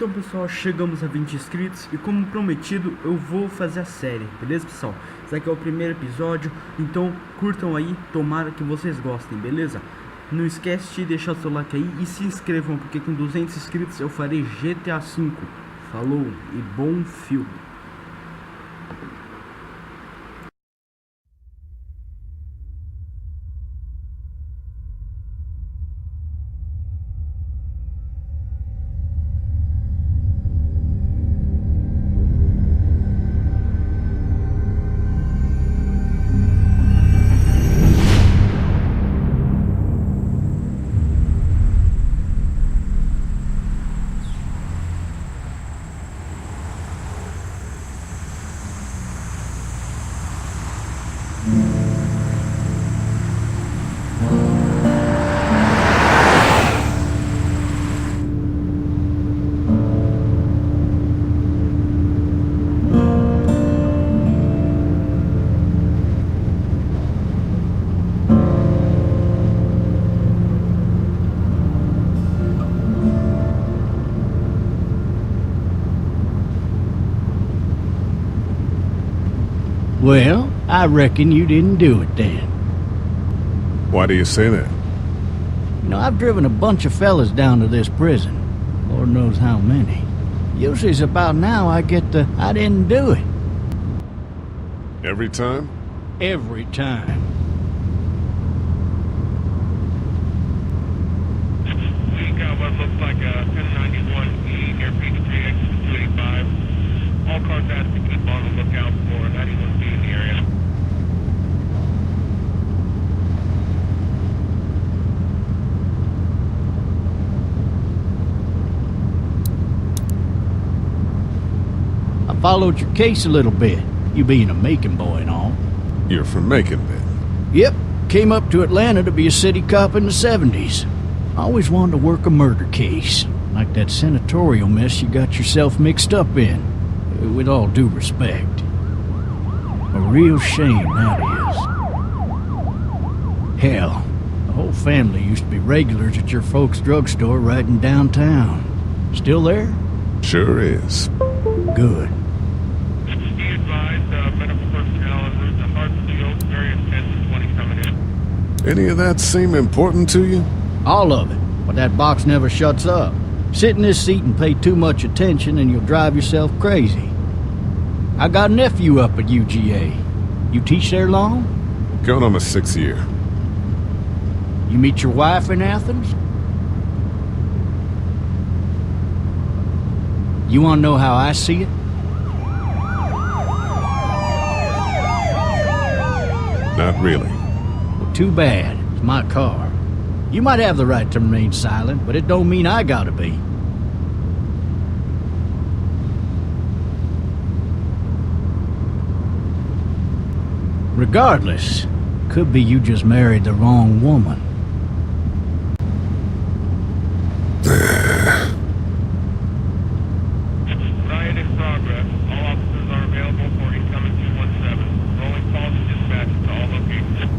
Então pessoal, chegamos a 20 inscritos e como prometido eu vou fazer a série, beleza pessoal? Esse aqui é o primeiro episódio, então curtam aí, tomara que vocês gostem, beleza? Não esquece de deixar o seu like aí e se inscrevam, porque com 200 inscritos eu farei GTA V. Falou e bom filme! Well, I reckon you didn't do it then. Why do you say that? You know, I've driven a bunch of fellas down to this prison. Lord knows how many. Usually it's about now I get the, I didn't do it. Every time? Every time. We got what looks like a 1091E near Peachtree, exit 285. All cars asked to keep on the lookout for 91B in the area. I followed your case a little bit, you being a Macon boy and all. You're from Macon, then? Yep, came up to Atlanta to be a city cop in the 70s. Always wanted to work a murder case, like that senatorial mess you got yourself mixed up in. With all due respect. A real shame, that is. Hell, the whole family used to be regulars at your folks' drugstore right in downtown. Still there? Sure is. Good. Be advised, medical personnel en route to Hartsfield, various 10 to 20 coming in. Any of that seem important to you? All of it, but that box never shuts up. Sit in this seat and pay too much attention and you'll drive yourself crazy. I got a nephew up at UGA. You teach there long? Going on my 6th year. You meet your wife in Athens? You want to know how I see it? Not really. Well, too bad. It's my car. You might have the right to remain silent, but it don't mean I gotta be. Regardless, could be you just married the wrong woman. Riot in progress. All officers are available for incoming 217. Rolling calls and dispatches to all locations.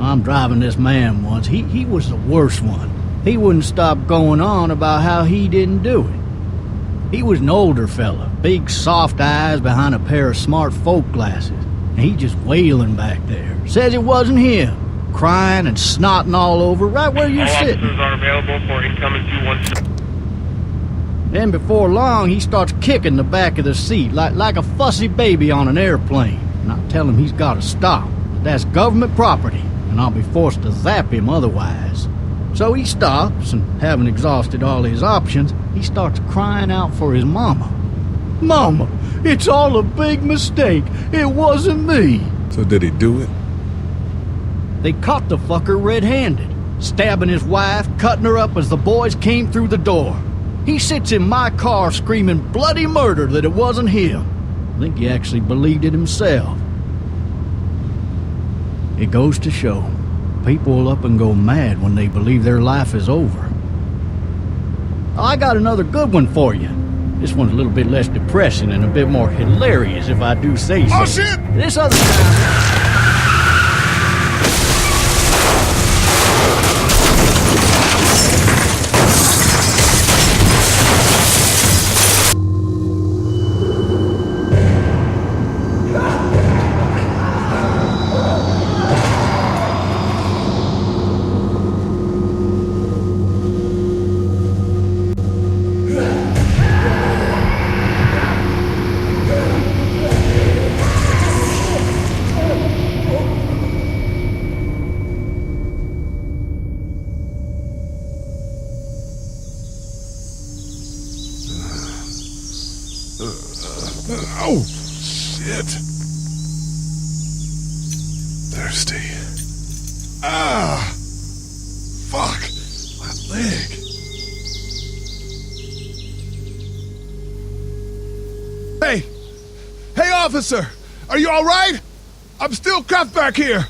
I'm driving this man once. He was the worst one. He wouldn't stop going on about how he didn't do it. He was an older fella, big soft eyes behind a pair of smart folk glasses. And he just wailing back there. Says it wasn't him. Crying and snotting all over right where you're All sitting. officers are available for incoming 217. Then before long, he starts kicking the back of the seat like a fussy baby on an airplane. And I tell him he's got to stop. That's government property, and I'll be forced to zap him otherwise. So he stops, and having exhausted all his options, he starts crying out for his mama. Mama, it's all a big mistake. It wasn't me. So did he do it? They caught the fucker red-handed, stabbing his wife, cutting her up as the boys came through the door. He sits in my car screaming bloody murder that it wasn't him. I think he actually believed it himself. It goes to show, people will up and go mad when they believe their life is over. I got another good one for you. This one's a little bit less depressing and a bit more hilarious, if I do say so. Oh, shit! This other time... Oh, shit. Thirsty. Ah! Fuck! My leg. Hey! Hey, officer! Are you alright? I'm still cuffed back here!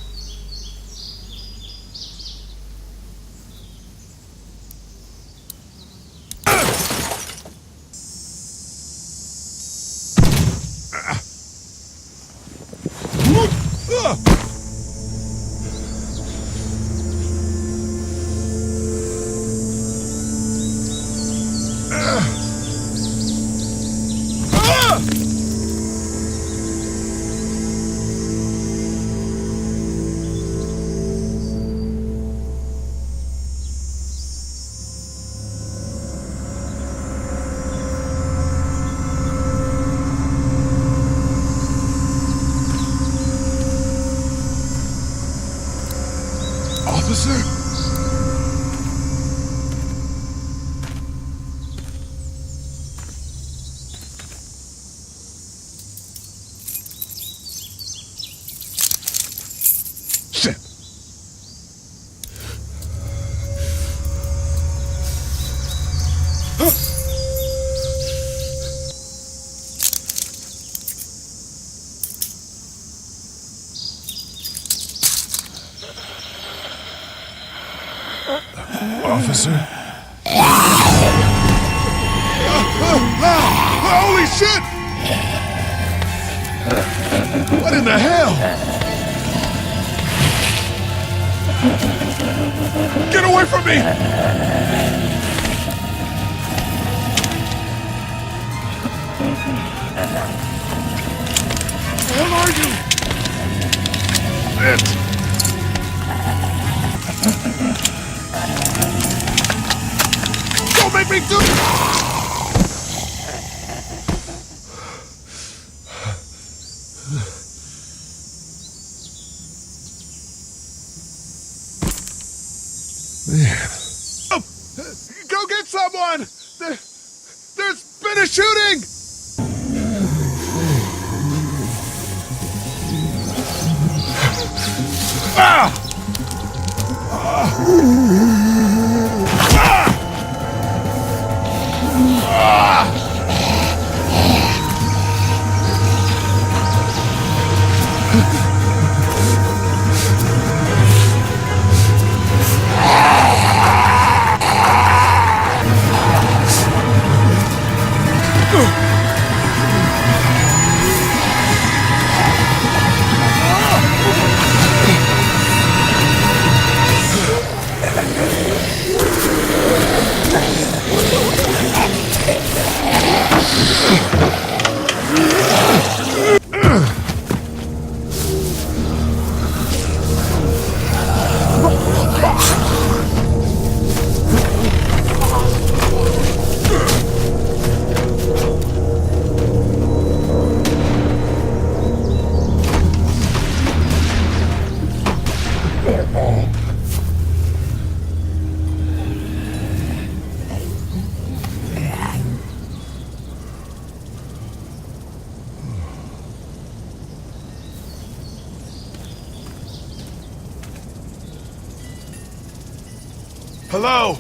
Officer? Shit. Officer? Holy shit! What in the hell? Get away from me! Where are you? It. Don't make me do it! Man. Oh, go get someone! There's been a shooting! Ah! Hello?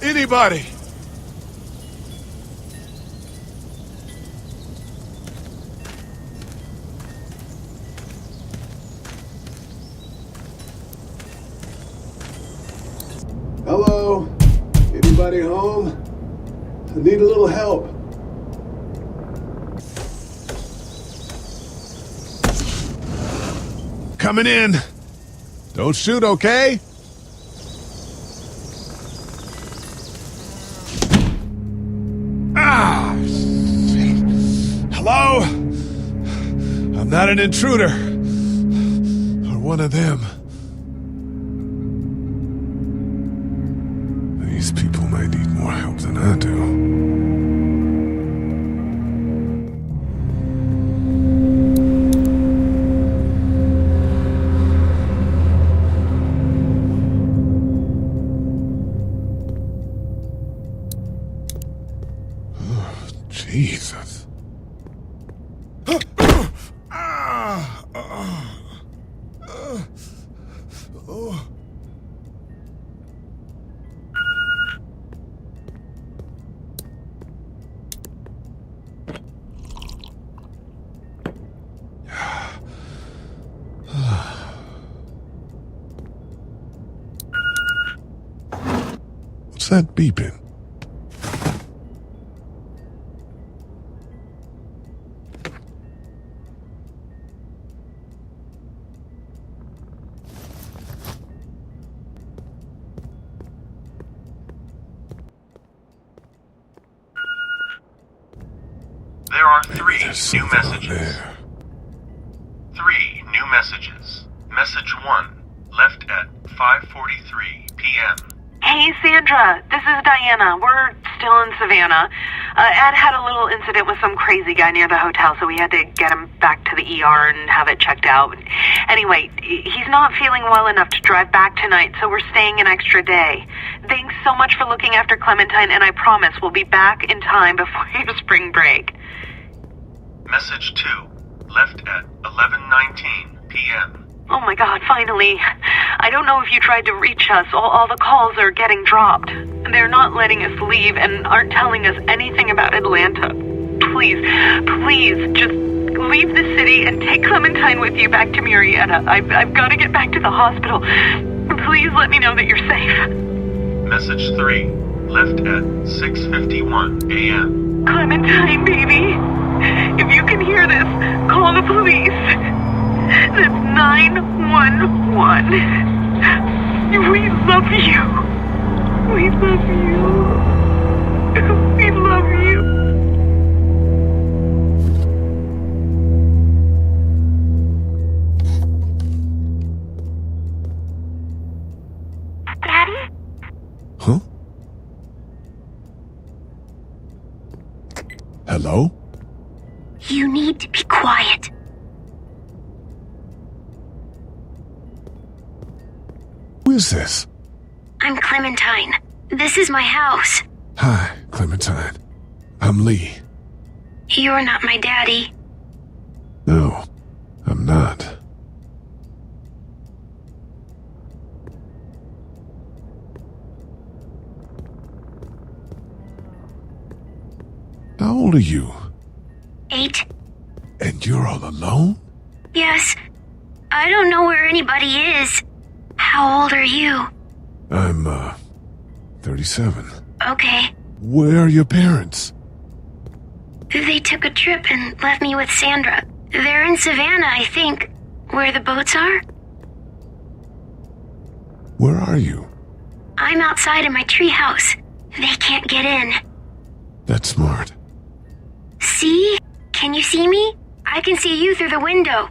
Anybody? Hello? Anybody home? I need a little help. coming in. Don't shoot, okay? Ah! Shit. Hello? I'm not an intruder. Or one of them. These people may need more help than I do. Jesus. What's that beeping? There are 3 There's new something out messages. there. 3 new messages. Message 1, left at 5:43 p.m. Hey, Sandra, this is Diana. We're still in Savannah. Ed had a little incident with some crazy guy near the hotel, so we had to get him back to the ER and have it checked out. Anyway, he's not feeling well enough to drive back tonight, so we're staying an extra day. Thanks so much for looking after Clementine, and I promise we'll be back in time before your spring break. Message 2, left at 11:19 p.m. Oh my God, finally. I don't know if you tried to reach us. All the calls are getting dropped. They're not letting us leave and aren't telling us anything about Atlanta. Please, just leave the city and take Clementine with you back to Murrieta. I've got to get back to the hospital. Please let me know that you're safe. Message 3, left at 6:51 a.m. Clementine, baby. If you can hear this, call the police. That's 911. We love you. We love you. We love you. Daddy? Huh? Hello? You need to be quiet. Who is this? I'm Clementine. This is my house. Hi, Clementine. I'm Lee. You're not my daddy. No, I'm not. How old are you? 8? And you're all alone? Yes. I don't know where anybody is. How old are you? I'm, 37. Okay. Where are your parents? They took a trip and left me with Sandra. They're in Savannah, I think. Where the boats are? Where are you? I'm outside in my treehouse. They can't get in. That's smart. See? Can you see me? I can see you through the window.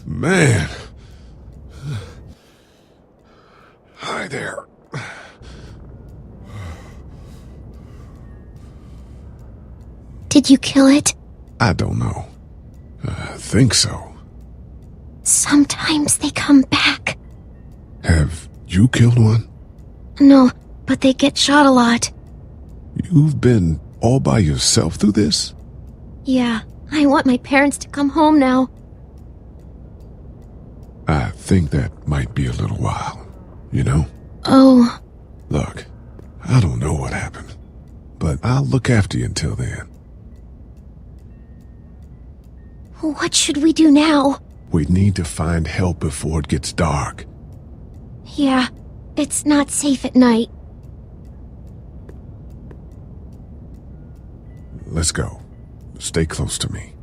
Man. Hi there. Did you kill it? I don't know. I think so. Sometimes they come back. Have you killed one? No, but they get shot a lot. You've been all by yourself through this? Yeah, I want my parents to come home now. I think that might be a little while, you know? Oh. Look, I don't know what happened, but I'll look after you until then. What should we do now? We need to find help before it gets dark. Yeah, it's not safe at night. Let's go. Stay close to me.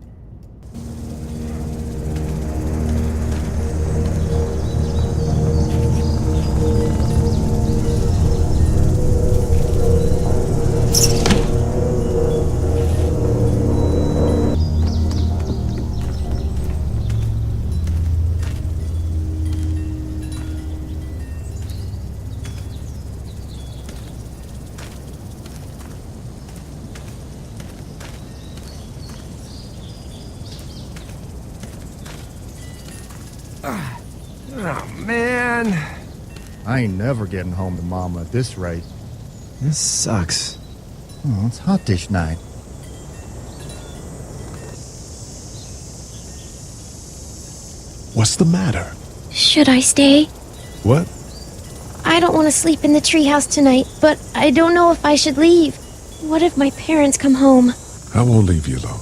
Oh, man. I ain't never getting home to Mama at this rate. This sucks. Oh, it's hot dish night. What's the matter? Should I stay? What? I don't want to sleep in the treehouse tonight, but I don't know if I should leave. What if my parents come home? I won't leave you alone.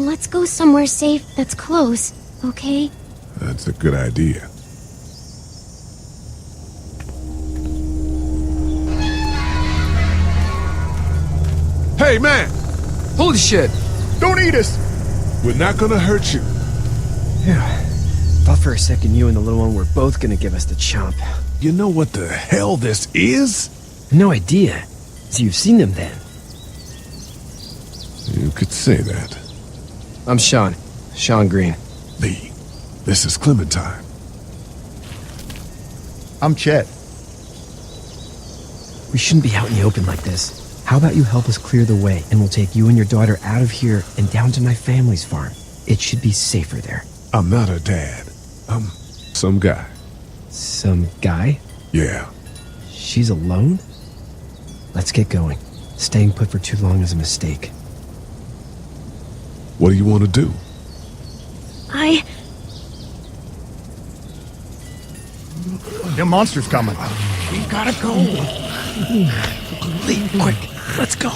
Let's go somewhere safe that's close, okay? That's a good idea. Hey, man! Holy shit! Don't eat us! We're not gonna hurt you. Yeah. Thought for a second you and the little one were both gonna give us the chomp. You know what the hell this is? No idea. So you've seen them then? You could say that. I'm Sean. Sean Green. Lee, this is Clementine. I'm Chet. We shouldn't be out in the open like this. How about you help us clear the way, and we'll take you and your daughter out of here and down to my family's farm. It should be safer there. I'm not her dad. I'm some guy. Some guy? Yeah. She's alone? Let's get going. Staying put for too long is a mistake. What do you want to do? Them monsters coming. We gotta go. Lee, quick, let's go.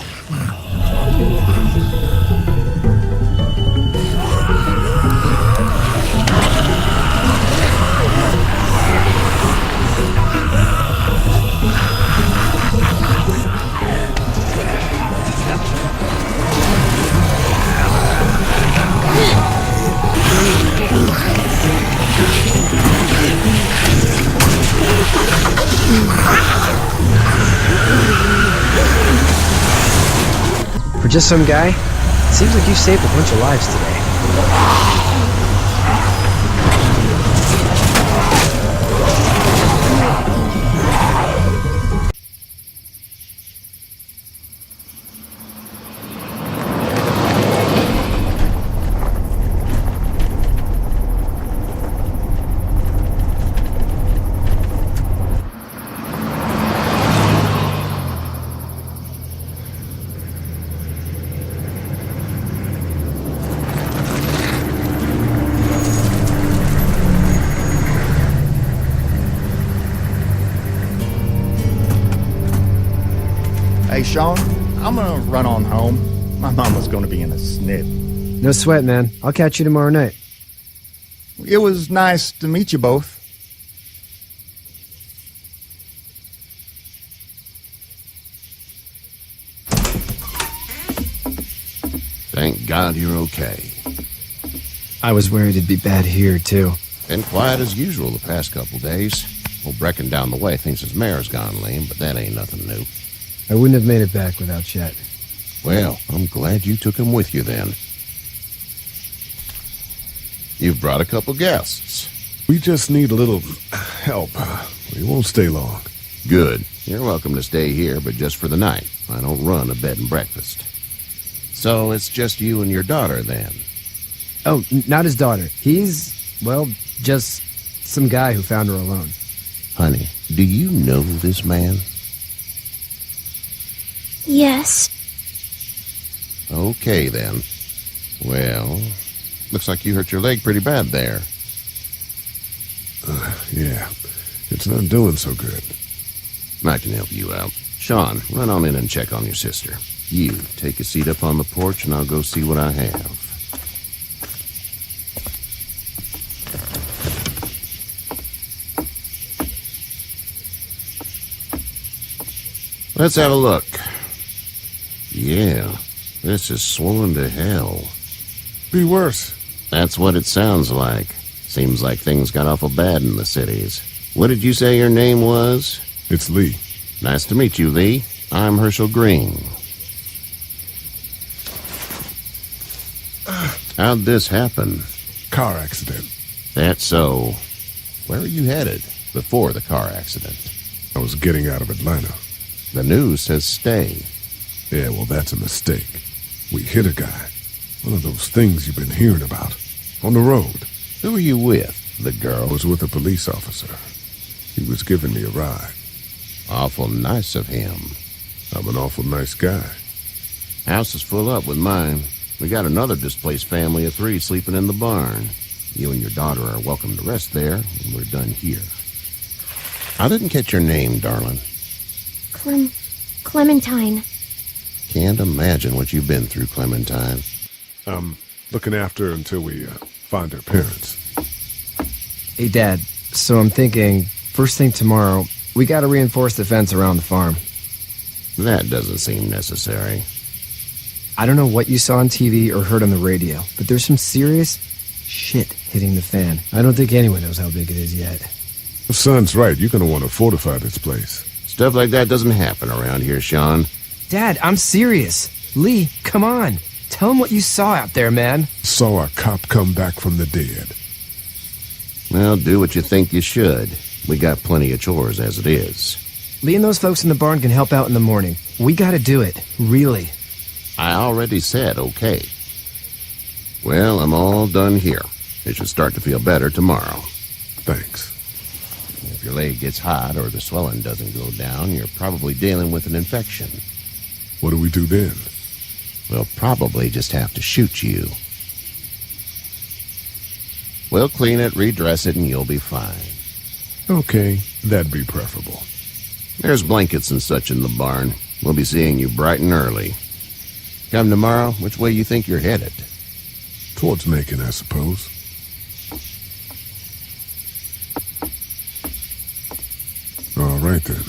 For just some guy, it seems like you saved a bunch of lives today. Hey, Sean, I'm gonna run on home. My mama's gonna be in a snip. No sweat, man. I'll catch you tomorrow night. It was nice to meet you both. Thank God you're okay. I was worried it'd be bad here, too. Been quiet as usual the past couple days. Old Brecken down the way thinks his mare's gone lame, but that ain't nothing new. I wouldn't have made it back without Chet. Well, I'm glad you took him with you then. You've brought a couple guests. We just need a little help. We won't stay long. Good. You're welcome to stay here, but just for the night. I don't run a bed and breakfast. So it's just you and your daughter, then? Oh, not his daughter. He's, well, just some guy who found her alone. Honey, do you know this man? Yes. Okay, then. Well, looks like you hurt your leg pretty bad there. Yeah, it's not doing so good. I can help you out. Sean, run on in and check on your sister. You, take a seat up on the porch and I'll go see what I have. Let's have a look. Yeah, this is swollen to hell. Be worse. That's what it sounds like. Seems like things got awful bad in the cities. What did you say your name was? It's Lee. Nice to meet you, Lee. I'm Herschel Green. How'd this happen? Car accident. That's so. Where are you headed before the car accident? I was getting out of Atlanta. The news says stay. Yeah, well, that's a mistake. We hit a guy. One of those things you've been hearing about. On the road. Who are you with? The I girl? was with a police officer. He was giving me a ride. Awful nice of him. I'm an awful nice guy. House is full up with mine. We got another displaced family of 3 sleeping in the barn. You and your daughter are welcome to rest there, and we're done here. I didn't catch your name, darling. Clementine. Can't imagine what you've been through, Clementine. I'm looking after her until we find her parents. Hey, Dad, so I'm thinking, first thing tomorrow, we gotta reinforce the fence around the farm. That doesn't seem necessary. I don't know what you saw on TV or heard on the radio, but there's some serious shit hitting the fan. I don't think anyone knows how big it is yet. The son's right. You're going to want to fortify this place. Stuff like that doesn't happen around here, Sean. Dad, I'm serious. Lee, come on. Tell him what you saw out there, man. Saw a cop come back from the dead. Well, do what you think you should. We got plenty of chores as it is. Lee and those folks in the barn can help out in the morning. We gotta do it. Really. I already said okay. Well, I'm all done here. It should start to feel better tomorrow. Thanks. If your leg gets hot or the swelling doesn't go down, you're probably dealing with an infection. What do we do then? We'll probably just have to shoot you. We'll clean it, redress it, and you'll be fine. Okay, that'd be preferable. There's blankets and such in the barn. We'll be seeing you bright and early. Come tomorrow, which way you think you're headed? Towards Macon, I suppose. All right, then.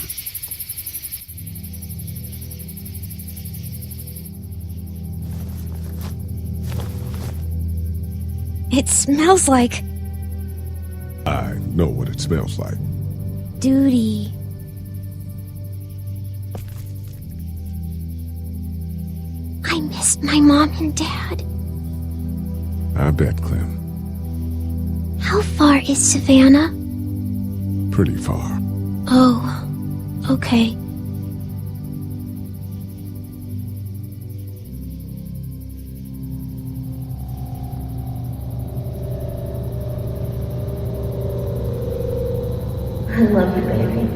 It smells like I know what it smells like. duty. I missed my mom and dad. I bet, Clem. How far is Savannah? Pretty far. Oh, okay. I love you, baby.